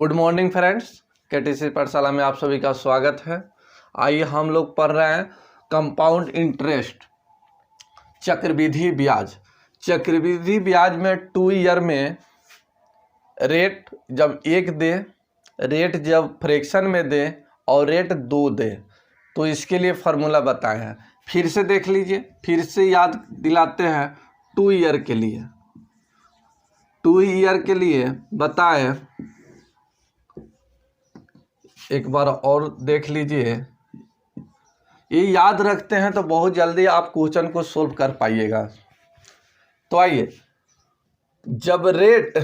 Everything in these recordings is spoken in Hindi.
गुड मॉर्निंग फ्रेंड्स, केटीसी पाठशाला में आप सभी का स्वागत है। आइए हम लोग पढ़ रहे हैं कंपाउंड इंटरेस्ट, चक्रवृद्धि ब्याज। चक्रवृद्धि ब्याज में 2 ईयर में रेट जब 1 दे, रेट जब फ्रैक्शन में दे और रेट 2 दे तो इसके लिए फार्मूला बताए हैं। फिर से देख लीजिए, फिर से याद दिलाते हैं। 2 ईयर के लिए 2 ईयर के लिए बताए, एक बार और देख लीजिए। ये याद रखते हैं तो बहुत जल्दी आप क्वेश्चन को सोल्व कर पाइएगा। तो आइए, जब रेट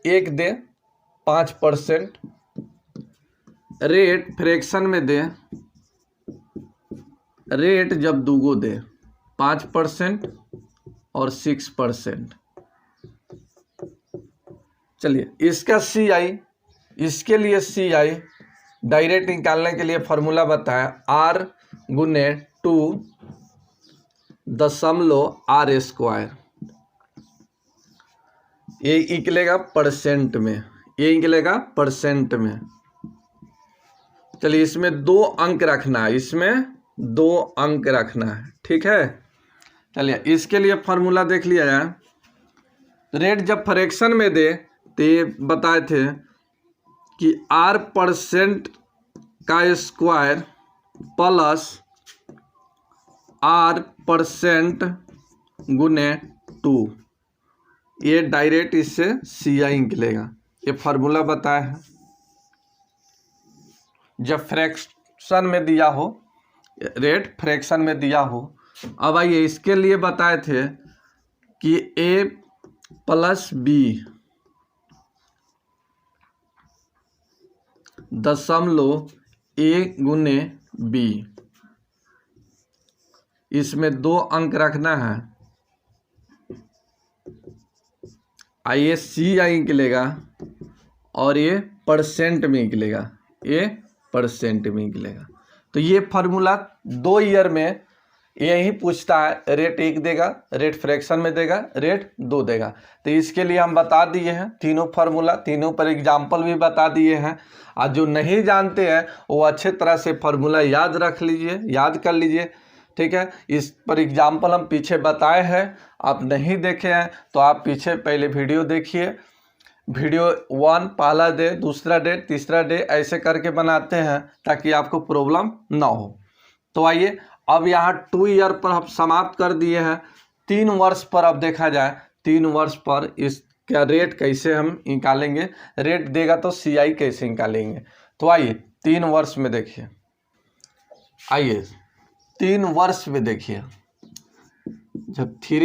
1 दे 5%, रेट फ्रैक्शन में दे, रेट जब दूगो दे 5% और 6%। चलिए, इसका CI, इसके लिए CI डायरेक्ट निकालने के लिए फार्मूला बताया, R गुने 2.R²। ये निकलेगा परसेंट में, ये निकलेगा परसेंट में। चलिए, इसमें 2 अंक रखना है, इसमें 2 अंक रखना है, ठीक है। चलिए, इसके लिए फार्मूला देख लिया जाए। रेट जब फ्रैक्शन में दे तो ये बताए थे कि R% का स्क्वायर प्लस R% गुने 2, ये डायरेक्ट इससे CI निकलेगा। ये फार्मूला बताया है जब फ्रैक्शन में दिया हो, रेट फ्रैक्शन में दिया हो। अब आइए, इसके लिए बताए थे कि A प्लस B .A गुने B, इसमें 2 अंक रखना है। ये CI निकलेगा और ये परसेंट में निकलेगा, ये परसेंट में निकलेगा। तो ये फार्मूला 2 ईयर में यही पूछता है। रेट 1 देगा, रेट फ्रैक्शन में देगा, रेट 2 देगा। तो इसके लिए हम बता दिए हैं तीनों फार्मूला, तीनों पर एग्जाम्पल भी बता दिए हैं। और जो नहीं जानते हैं वो अच्छे तरह से फार्मूला याद रख लीजिए, याद कर लीजिए, ठीक है। इस पर एग्जाम्पल हम पीछे बताए हैं, आप नहीं देखे हैं तो आप पीछे पहले वीडियो देखिए। वीडियो 1 पहला डे, दूसरा डे, तीसरा डे, ऐसे करके बनाते हैं ताकि आपको प्रॉब्लम ना हो। तो आइए, अब यहाँ 2 ईयर पर हम समाप्त कर दिए हैं। 3 वर्ष पर अब देखा जाए, 3 वर्ष पर इसका रेट कैसे हम निकालेंगे, रेट देगा तो CI कैसे निकालेंगे। तो आइए 3 वर्ष में देखिए, आइए 3 वर्ष में देखिए। जब 3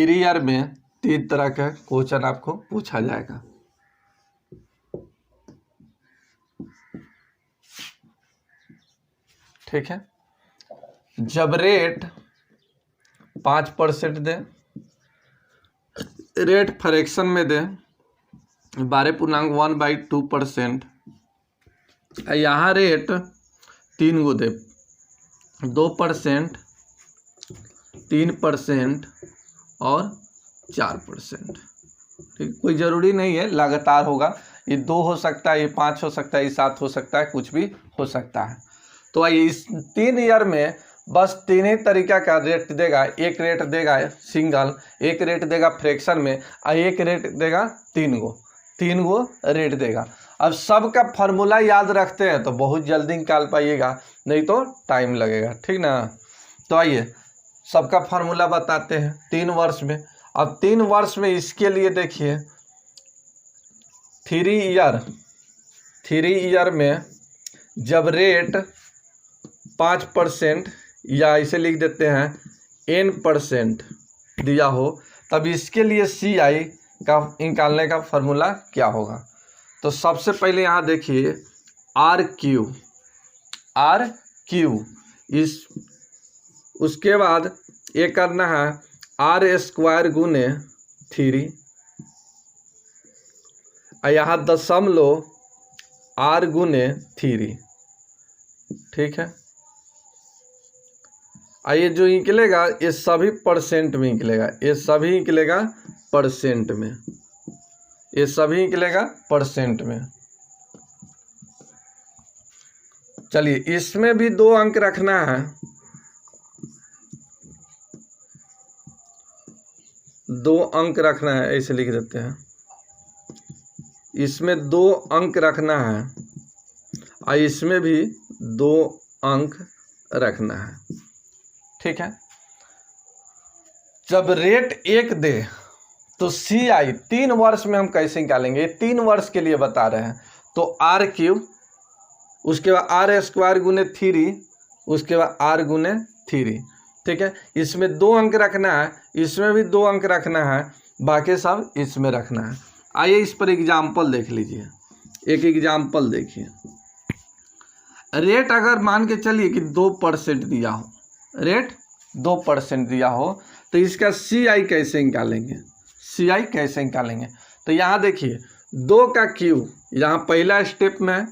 ईयर में 3 तरह का क्वेश्चन आपको पूछा जाएगा। ठीक है, जब रेट 5% दे, रेट फ्रैक्शन में दे 12.1/2%, यहाँ रेट 3 गो दे, 2%, 3% और 4%। ठीक, कोई ज़रूरी नहीं है लगातार होगा, ये 2 हो सकता है, ये 5 हो सकता है, ये 7 हो सकता है, कुछ भी हो सकता है। तो आइए, इस 3 ईयर में बस 3 ही तरीका का रेट देगा। एक रेट देगा सिंगल, एक रेट देगा फ्रैक्शन में, और एक रेट देगा 3 गो रेट देगा। अब सबका फार्मूला याद रखते हैं तो बहुत जल्दी निकाल पाइएगा, नहीं तो टाइम लगेगा, ठीक ना। तो आइए, सबका फार्मूला बताते हैं 3 वर्ष में। अब 3 वर्ष में इसके लिए देखिए, 3 ईयर में जब रेट 5% या इसे लिख देते हैं N% दिया हो, तब इसके लिए CI का निकालने का फार्मूला क्या होगा। तो सबसे पहले यहाँ देखिए RQ, उसके बाद ये करना है R² गुने 3, यहाँ दशमलव R गुने 3, ठीक है। ये जो निकलेगा ये सभी परसेंट में निकलेगा, ये सभी निकलेगा परसेंट में, ये सभी निकलेगा परसेंट में। चलिए इसमें भी 2 अंक रखना है, 2 अंक रखना है, ऐसे लिख देते हैं। इसमें 2 अंक रखना है और इसमें भी 2 अंक रखना है। ठीक है, जब रेट 1 दे तो CI 3 वर्ष में हम कैसे निकालेंगे, 3 वर्ष के लिए बता रहे हैं। तो R3, उसके बाद R² गुने 3, उसके बाद R गुने 3। ठीक है, इसमें 2 अंक रखना है, इसमें भी 2 अंक रखना है, बाकी सब इसमें रखना है। आइए इस पर एग्जाम्पल देख लीजिए। एक एग्जाम्पल देखिए। रेट अगर मान के चलिए कि 2% दिया हो, रेट 2% दिया हो, तो इसका CI कैसे निकालेंगे, CI कैसे निकालेंगे। तो यहाँ देखिए 2 का Q, यहाँ पहला स्टेप में,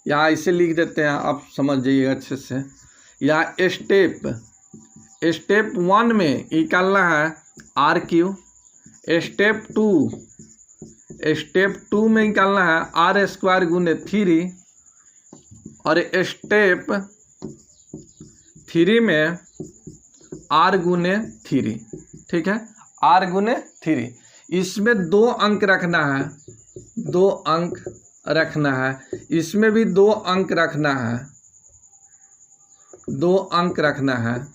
यहाँ इसे लिख देते हैं, आप समझ जाइएगा अच्छे से। यहाँ स्टेप 1 में निकालना है RQ, स्टेप 2 में निकालना है R² गुने 3, और स्टेप 3 में R गुने 3। ठीक है, R गुने 3। इसमें 2 अंक रखना है, 2 अंक रखना है, इसमें भी 2 अंक रखना है, 2 अंक रखना है,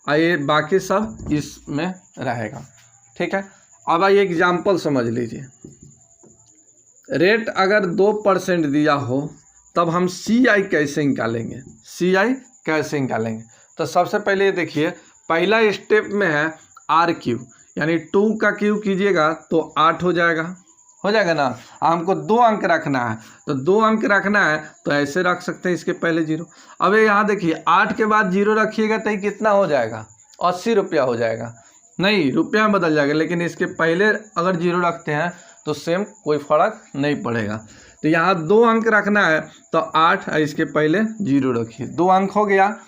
और ये बाकी सब इसमें रहेगा। ठीक है, अब आइए एग्जाम्पल समझ लीजिए। रेट अगर 2% दिया हो तब हम CI कैसे निकालेंगे, CI कैसे निकालेंगे। तो सबसे पहले देखिए, पहला स्टेप में है RQ, यानी 2 का Q कीजिएगा तो 8 हो जाएगा ना। हमको 2 अंक रखना है, तो 2 अंक रखना है तो ऐसे रख सकते हैं, इसके पहले 0। अब यहाँ देखिए 8 के बाद 0 रखिएगा तो ये कितना हो जाएगा, 80 रुपया हो जाएगा। नहीं, रुपया में बदल जाएगा, लेकिन इसके पहले अगर 0 रखते हैं तो सेम कोई फ़र्क नहीं पड़ेगा। तो यहाँ 2 अंक रखना है तो 8, इसके पहले 0 रखिए, 2 अंक हो गया।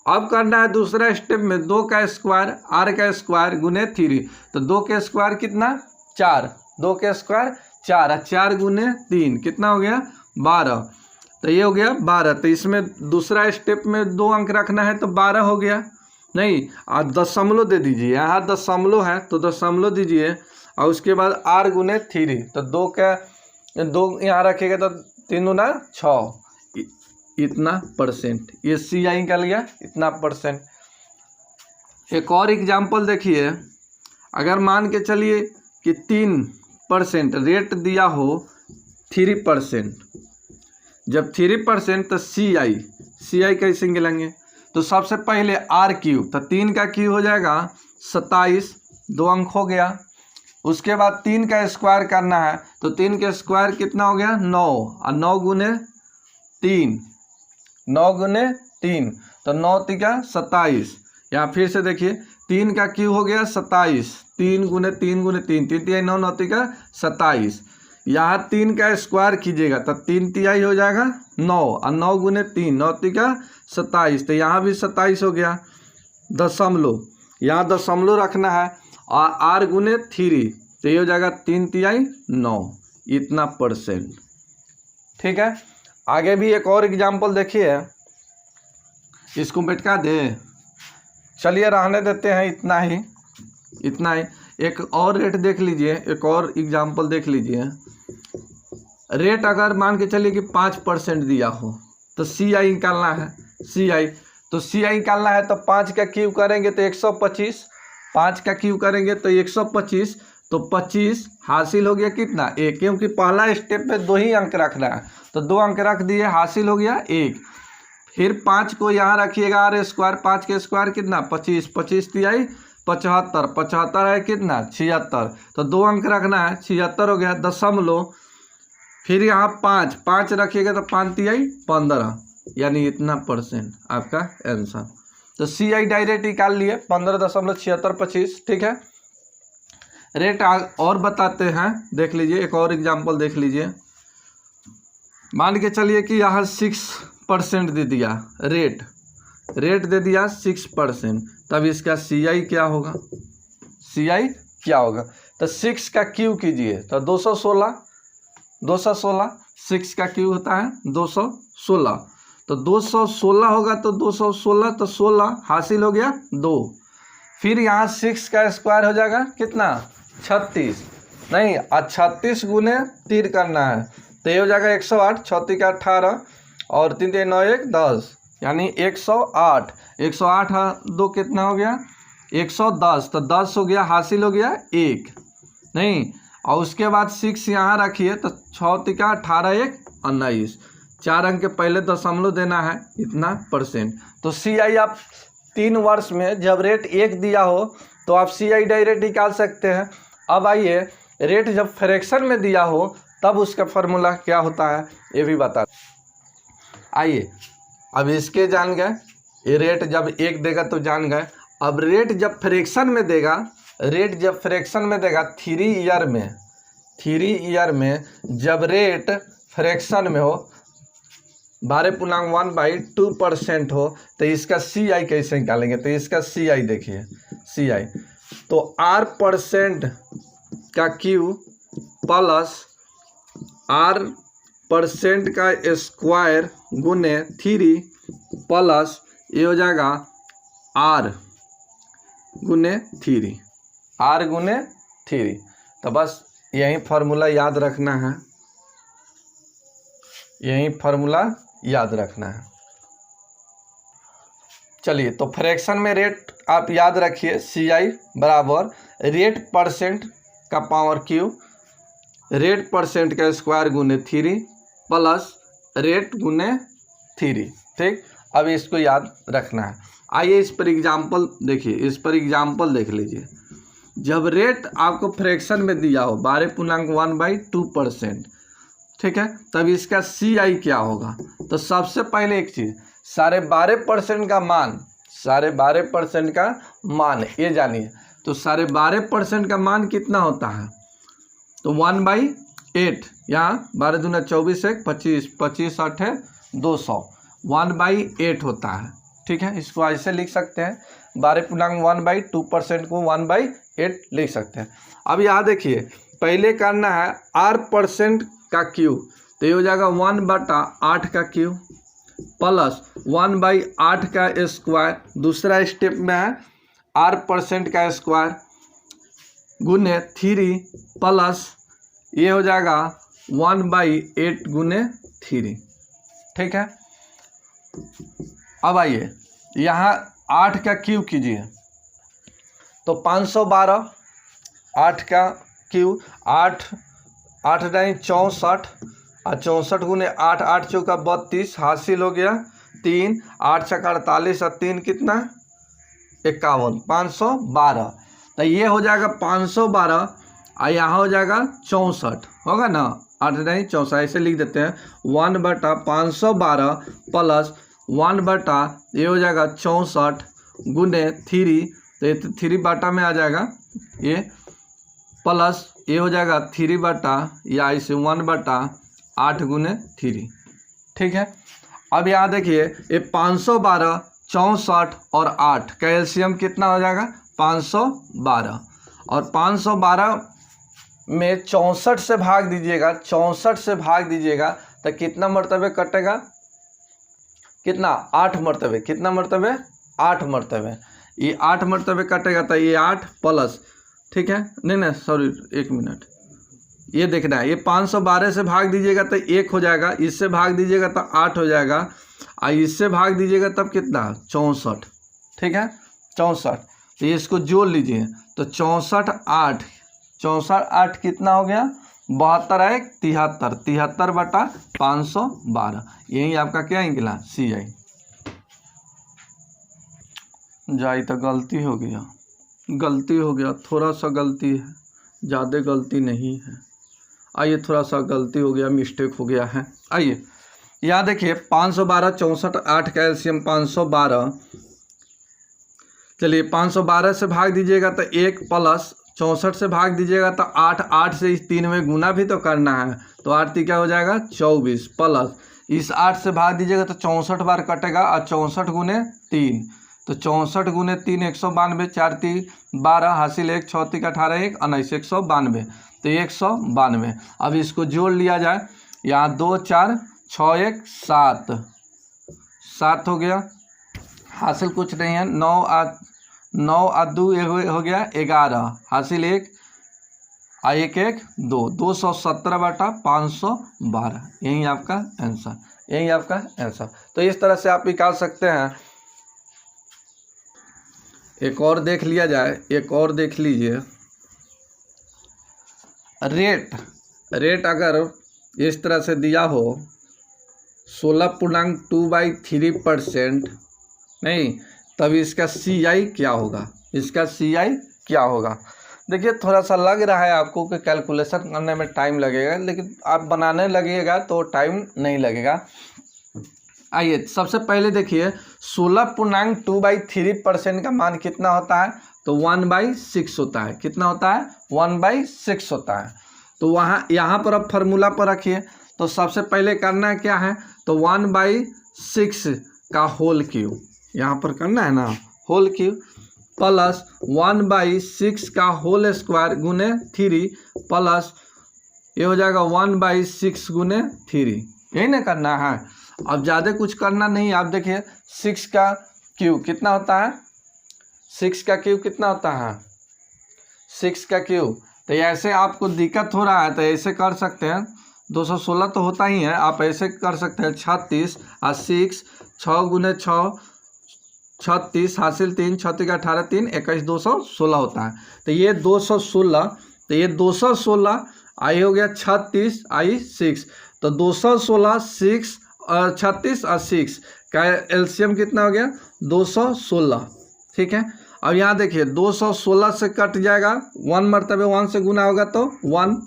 अब करना है दूसरा स्टेप में 2 का स्क्वायर, R² गुने 3। तो 2 के स्क्वायर कितना, 4, 2 के स्क्वायर 4, 4 गुने 3 कितना हो गया, 12। तो ये हो गया 12। तो इसमें दूसरा स्टेप में 2 अंक रखना है तो 12 हो गया। नहीं, दशमलव दे दीजिए, यहाँ दशमलव है तो दशमलव दीजिए, और उसके बाद R गुने 3। तो 2 यहाँ रखिएगा तो 3 गुना 6, इतना परसेंट। ये CI निकल गया, इतना परसेंट। एक और एग्जाम्पल देखिए। अगर मान के चलिए कि 3% रेट दिया हो 3%, जब 3% तो CI कैसे निकलेंगे। तो सबसे पहले RQ, तो 3 का Q हो जाएगा 27, 2 अंक हो गया। उसके बाद 3 का स्क्वायर करना है, तो 3 का स्क्वायर कितना हो गया, 9, और 9 गुने 3, 9 गुने 3, तो 9 तिका 27। यहाँ फिर से देखिए 3 का Q हो गया 27, 3 गुने 3 गुने 3, 3 तिहाई 9, 9 तिका 27। यहाँ 3 का स्क्वायर कीजिएगा तो 3 तिहाई हो जाएगा 9, और 9 गुने 3, 9 तिका 27। तो यहाँ भी 27 हो गया। दशमलव, यहाँ दशमलव रखना है, और R गुने 3, तो ये हो जाएगा 3 तिहाई 9, इतना परसेंट। ठीक है, आगे भी एक और एग्जाम्पल देखिए। इसको बैठा दे, चलिए रहने देते हैं, इतना ही। एक और रेट देख लीजिए, एक और एग्जाम्पल देख लीजिए। रेट अगर मान के चलिए कि 5% दिया हो तो CI निकालना है, तो CI निकालना है तो 5 का Q करेंगे तो 125, 5 का Q करेंगे तो 125, तो 25 हासिल हो गया कितना, 1, क्योंकि पहला स्टेप पे 2 ही अंक रखना है, तो 2 अंक रख दिए, हासिल हो गया 1। फिर 5 को यहाँ रखिएगा R², 5 के स्क्वायर कितना, 25, 25 तिहाई 75, 75 है कितना, 76, तो 2 अंक रखना है, 76 हो गया। दशमलव, फिर यहाँ 5 रखिएगा तो 5 तिहाई 15, यानी इतना परसेंट आपका आंसर। तो CI डायरेक्ट निकाल लिए 15.7625। ठीक है, रेट और बताते हैं, देख लीजिए, एक और एग्जाम्पल देख लीजिए। मान के चलिए कि यहाँ 6% दे दिया, रेट दे दिया 6%, तब इसका CI क्या होगा, तो 6 का Q कीजिए तो 216, 216, 6 का क्यूब होता है 216, तो 216 होगा तो 216 तो 16 हासिल हो गया 2। फिर यहाँ 6 का स्क्वायर हो जाएगा कितना 36, नहीं 36 गुने 3 करना है तो ये हो जाएगा 108, 36 का 18 और 3 3 9 1 10, यानी 108। 108 2 कितना हो गया 110, तो 10 हो गया, हासिल हो गया 1, नहीं। और उसके बाद 6 यहाँ रखिए तो 6 का 18 1 19, 4 अंक के पहले दशमलव देना है इतना %। तो CI आप 3 वर्ष में जब रेट 1 दिया हो तो आप CI डायरेक्ट निकाल सकते हैं। अब आइए रेट जब फ्रैक्शन में दिया हो तब उसका फॉर्मूला क्या होता है ये भी बता। आइए अब इसके जान गए, ये रेट जब 1 देगा तो जान गए। अब रेट जब फ्रैक्शन में देगा, रेट जब फ्रैक्शन में देगा 3 ईयर में जब रेट फ्रैक्शन में हो 12.1/2% हो तो इसका CI कैसे निकालेंगे, तो इसका CI देखिए, CI तो R% का Q प्लस R% का स्क्वायर गुने 3 प्लस ये हो जाएगा R गुने 3, R गुने 3। तो बस यही फार्मूला याद रखना है, यही फार्मूला याद रखना है। चलिए तो फ्रैक्शन में रेट आप याद रखिए, CI बराबर रेट % का पावर Q, रेट % का स्क्वायर गुने 3 प्लस रेट गुने 3, ठीक। अब इसको याद रखना है। आइए इस पर एग्जाम्पल देखिए, इस पर एग्जाम्पल देख लीजिए। जब रेट आपको फ्रैक्शन में दिया हो 12.1/2%, ठीक है, तब इसका CI क्या होगा। तो सबसे पहले एक चीज़ 12.5% का मान, 12.5% का मान ये जानिए। तो 12.5% का मान कितना होता है, तो 1/8, यहाँ 12 दूना 24 1 25, 25 8 200, 1/8 होता है, ठीक है। इसको ऐसे लिख सकते हैं, 12.1/2% को 1/8 लिख सकते हैं। अब यहाँ देखिए पहले करना है R% का Q, तो ये हो जाएगा 1/8 का Q प्लस 1/8 का स्क्वायर, दूसरा स्टेप में है R% का स्क्वायर गुने 3 प्लस ये हो जाएगा 1/8 गुने 3, ठीक है। अब आइए यहाँ 8 का Q कीजिए, तो 512, 8 का Q 8 8 नहीं 64 और 64 गुने 8, 8 चौका 32, हासिल हो गया 3, 8 छक्का 48 और 3 कितना 51, 512। तो ये हो जाएगा 512 और यहाँ हो जाएगा 64, होगा ना, 8 नहीं 64, ऐसे लिख देते हैं 1/512 प्लस 1/ ये हो जाएगा 64 गुने 3, तो ये 3 बाटा में आ जाएगा ये, प्लस ये हो जाएगा 3 या इसे 1/8 गुने 3, ठीक है। अब यहाँ देखिए ये 512, 64 और 8 का एलसीएम कितना हो जाएगा 512, और 512 में 64 से भाग दीजिएगा, 64 से भाग दीजिएगा तो कितना मरतबे कटेगा, कितना 8 मरतबे, कितना मरतबे 8 मरतबे, ये 8 मरतबे कटेगा तो ये 8 प्लस, ठीक है, नहीं सॉरी 1 मिनट, ये देखना है, ये 512 से भाग दीजिएगा तो 1 हो जाएगा, इससे भाग दीजिएगा तो 8 हो जाएगा, और इससे भाग दीजिएगा तब कितना 64, ठीक है 64। तो ये इसको जोड़ लीजिए तो 64 8, 64 8 कितना हो गया 72 1 73, 73/512, यही आपका क्या निकला CI। जाई तो गलती हो गया, थोड़ा सा गलती है, ज़्यादा गलती नहीं है। आइए थोड़ा सा गलती हो गया, मिस्टेक हो गया है। आइए यहाँ देखिए 512, 64 8 का एलसीएम 512, चलिए 512 से भाग दीजिएगा तो 1 प्लस 64 से भाग दीजिएगा तो 8, 8 से इस 3 में गुना भी तो करना है, तो 8 क्या हो जाएगा 24 प्लस इस 8 से भाग दीजिएगा तो 64 बार कटेगा और 64 गुने 3, तो 64 गुने 3 192, 4 3 12, हासिल 1, 6 3 18 1 19 192, तो 192। अब इसको जोड़ लिया जाए, यहाँ 2 4 6 1 7, 7 हो गया, हासिल कुछ नहीं है, 9 और 2 हो गया 11, हासिल 1 और 1 1 2, 217 बटा 512, यही आपका आंसर, यही आपका आंसर। तो इस तरह से आप निकाल सकते हैं। एक और देख लिया जाए, एक और देख लीजिए, रेट अगर इस तरह से दिया हो 16.2/3%, नहीं, तब इसका CI क्या होगा, इसका CI क्या होगा। देखिए थोड़ा सा लग रहा है आपको कि कैलकुलेशन करने में टाइम लगेगा, लेकिन आप बनाने लगेगा तो टाइम नहीं लगेगा। आइए सबसे पहले देखिए 16.2/3% का मान कितना होता है, तो 1/6 होता है। कितना होता है, 1/6 होता है। तो यहाँ पर अब फार्मूला पर रखिए, तो सबसे पहले करना क्या है, तो 1/6 का होल क्यूब यहाँ पर करना है ना, होल क्यूब, प्लस 1/6 का होल स्क्वायर गुने 3, प्लस ये हो जाएगा 1/6 गुने 3, यही ना करना है। अब ज़्यादा कुछ करना नहीं। आप देखिए 6 का क्यूब कितना होता है, 6 का क्यूब कितना होता है, 6 का क्यूब। तो ऐसे आपको दिक्कत हो रहा है तो ऐसे कर सकते हैं, 216 तो होता ही है, आप ऐसे कर सकते हैं 36 और 6, 6 गुने 6 36, हासिल 3, 6 3 18 3 21 216 होता है। तो ये 216, तो ये 216 आई हो गया 36 आई 6, तो 216 6 और 36 और 6 का एलसीएम कितना हो गया, 216। ठीक है, अब यहाँ देखिए 216 से कट जाएगा, 1 मरतबे 1 से गुना होगा तो 1।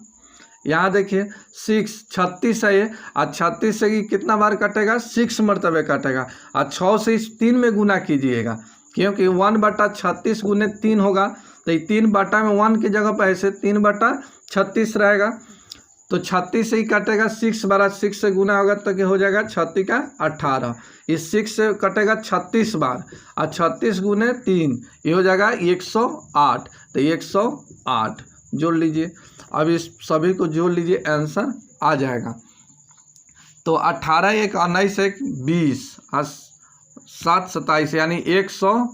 यहाँ देखिए 6 36 है ये, और 36 से कितना बार कटेगा, 6 मरतबे कटेगा, और 6 से इस 3 में गुना कीजिएगा, क्योंकि 1/36 गुने 3 होगा, तो ये 3 बटा में 1 की जगह पर ऐसे 3/36 रहेगा, तो 36 से ही कटेगा, 6 बार 6 से गुना होगा तो क्या हो जाएगा, 36 का 18, इस 6 से कटेगा 36 बार, और 36 गुने 3 ये हो जाएगा 108, तो 108 जोड़ लीजिए। अब इस सभी को जोड़ लीजिए, आंसर आ जाएगा। तो 18 1 19 1 20 और 7 27, यानी 100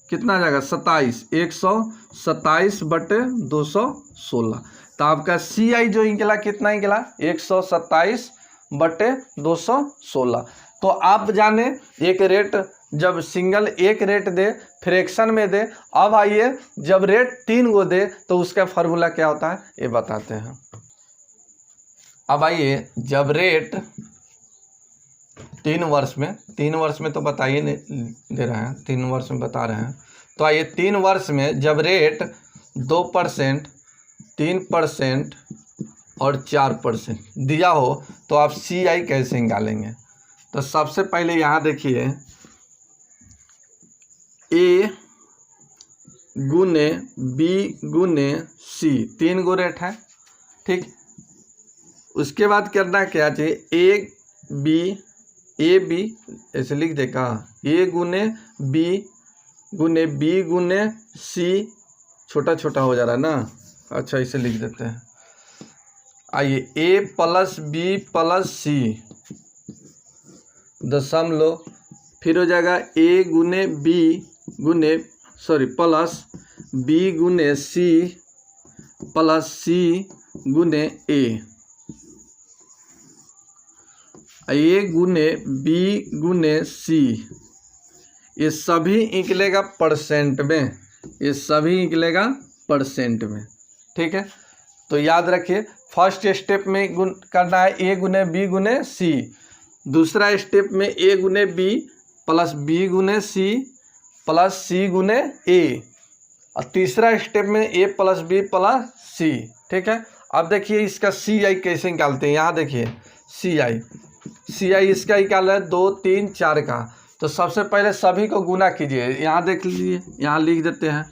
कितना आ जाएगा, 27, 127/216। तो आपका CI जो निकला कितना निकला, 127/216। तो आप जाने एक रेट जब सिंगल एक रेट दे, फ्रैक्शन में दे। अब आइए जब रेट 3 गो दे तो उसका फार्मूला क्या होता है ये बताते हैं। अब आइए जब रेट 3 वर्ष में तो बताइए दे रहे हैं, 3 वर्ष में बता रहे हैं। तो आइए 3 वर्ष में जब रेट 2%, 3% और 4% दिया हो तो आप CI कैसे निकालेंगे। तो सबसे पहले यहाँ देखिए A गुने B गुने C, 3 गो रेट है। ठीक, उसके बाद करना क्या चाहिए, ए बी ऐसे लिख देगा, A गुने B गुने B गुने C, छोटा छोटा हो जा रहा है ना, अच्छा इसे लिख देते हैं। आइए A plus B plus C दशमलव, फिर हो जाएगा A गुने B गुने प्लस B गुने C प्लस C गुने A गुने B गुने C, ये सभी निकलेगा परसेंट में, ये सभी निकलेगा परसेंट में। ठीक है, तो याद रखिए फर्स्ट स्टेप में करना है A गुने B गुने C, दूसरा स्टेप में A गुने B प्लस B गुने C प्लस C गुने A, और तीसरा स्टेप में A plus B plus C। ठीक है, अब देखिए इसका CI कैसे निकालते हैं। यहाँ देखिए CI इसका निकाला है 2 3 4 का। तो सबसे पहले सभी को गुना कीजिए, यहाँ देख लीजिए, यहाँ लिख देते हैं,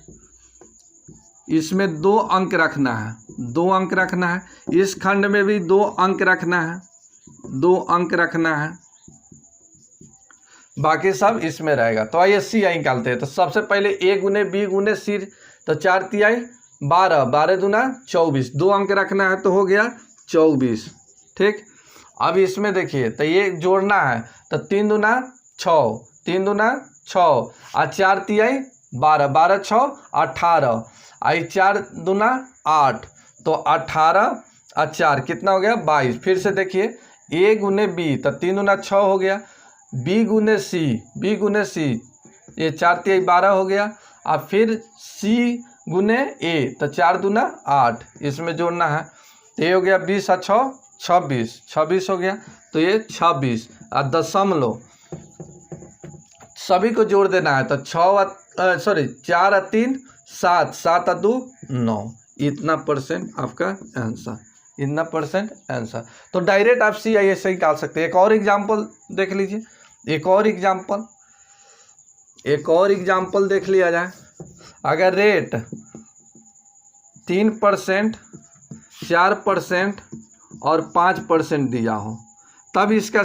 इसमें 2 अंक रखना है, 2 अंक रखना है, इस खंड में भी 2 अंक रखना है, 2 अंक रखना है। बाकी सब इसमें रहेगा। तो आइए सी आई निकालते हैं। तो सबसे पहले ए गुने बी गुने सी, तो 4 तिहाई 12, 12 दूना 24, 2 अंक रखना है तो हो गया 24। ठीक, अब इसमें देखिए तो ये जोड़ना है, तो 3 दूना 6, 3 दूना 6 और 4 तिहाई 12, 12 6 18, आई 4 दूना 8, तो 18 और 4 कितना हो गया 22। फिर से देखिए ए गुने बी, तो 3 दूना 6 हो गया, बी गुने सी, बी गुने सी, ये 4 तिहाई 12 हो गया, और फिर सी गुने ए, तो 4 दूना 8, इसमें जोड़ना है, तो ये हो गया 20 और 6 26, 26 हो गया, तो ये 26 और दशमलव सभी को जोड़ देना है, तो 4 और 3 7, 7 और 2 9, इतना परसेंट आपका आंसर, इतना परसेंट आंसर। तो डायरेक्ट आप सी आई एस से निकाल सकते हैं। एक और एग्जाम्पल देख लीजिए, एक और एग्जाम्पल देख लिया जाए। अगर रेट 3%, 4% और 5% दिया हो, तब इसका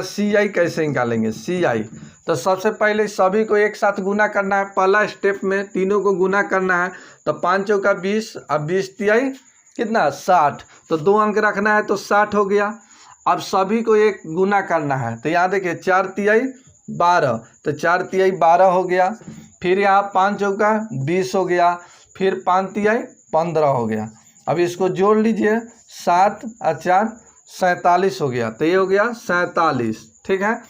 सी आई कैसे निकालेंगे। सी आई तो सबसे पहले सभी को एक साथ गुना करना है, पहला स्टेप में तीनों को गुना करना है, तो 5 चौका 20 और 20 तिहाई कितना 60, तो 2 अंक रखना है तो 60 हो गया। अब सभी को एक गुना करना है, तो यहाँ देखिए 4 तिहाई 12, तो 4 तिहाई 12 हो गया, फिर यहाँ 5 चौका 20 हो गया, फिर 5 तिहाई 15 हो गया। अब इसको जोड़ लीजिए, 7 और 4 47 हो गया, तो ये हो गया 47। ठीक है,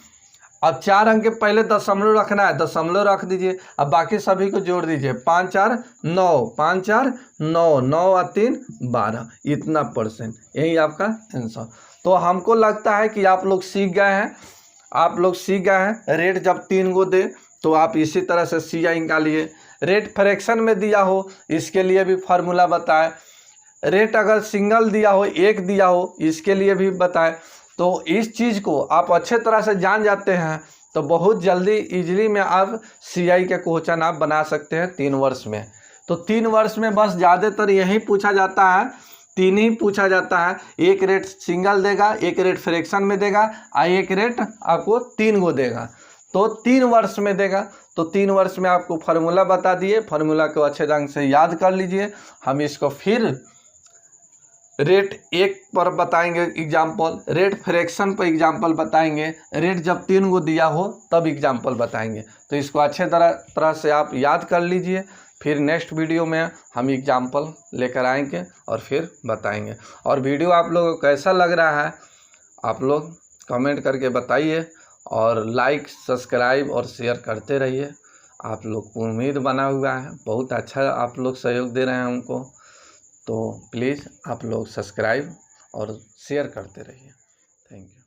अब 4 अंक के पहले दशमलव रखना है, दशमलव रख दीजिए। अब बाकी सभी को जोड़ दीजिए, 5 4 9, 5 4 9, 9 और 3 12, इतना परसेंट, यही आपका आंसर। तो हमको लगता है कि आप लोग सीख गए हैं। रेट जब 3 गो दे तो आप इसी तरह से सी आई निकालिए। रेट फ्रैक्शन में दिया हो, इसके लिए भी फार्मूला बताए। रेट अगर सिंगल दिया हो, 1 दिया हो, इसके लिए भी बताए। तो इस चीज़ को आप अच्छे तरह से जान जाते हैं तो बहुत जल्दी इजीली में आप सी आई के क्वेश्चन आप बना सकते हैं 3 वर्ष में। तो 3 वर्ष में बस ज़्यादातर यही पूछा जाता है, 3 ही पूछा जाता है। एक रेट सिंगल देगा, एक रेट फ्रैक्शन में देगा, और एक रेट आपको 3 गो देगा, तो 3 वर्ष में देगा। तो 3 वर्ष में आपको फार्मूला बता दिए, फार्मूला को अच्छे ढंग से याद कर लीजिए। हम इसको फिर रेट 1 पर बताएंगे एग्जाम्पल, रेट फ्रैक्शन पर एग्जाम्पल बताएंगे, रेट जब 3 गो दिया हो तब एग्जाम्पल बताएंगे। तो इसको अच्छे तरह से आप याद कर लीजिए। फिर नेक्स्ट वीडियो में हम एग्जाम्पल लेकर आएंगे और फिर बताएंगे। और वीडियो आप लोगों को कैसा लग रहा है आप लोग कमेंट करके बताइए, और लाइक सब्सक्राइब और शेयर करते रहिए। आप लोग को उम्मीद बना हुआ है, बहुत अच्छा आप लोग सहयोग दे रहे हैं हमको, तो प्लीज़ आप लोग सब्सक्राइब और शेयर करते रहिए। Thank you.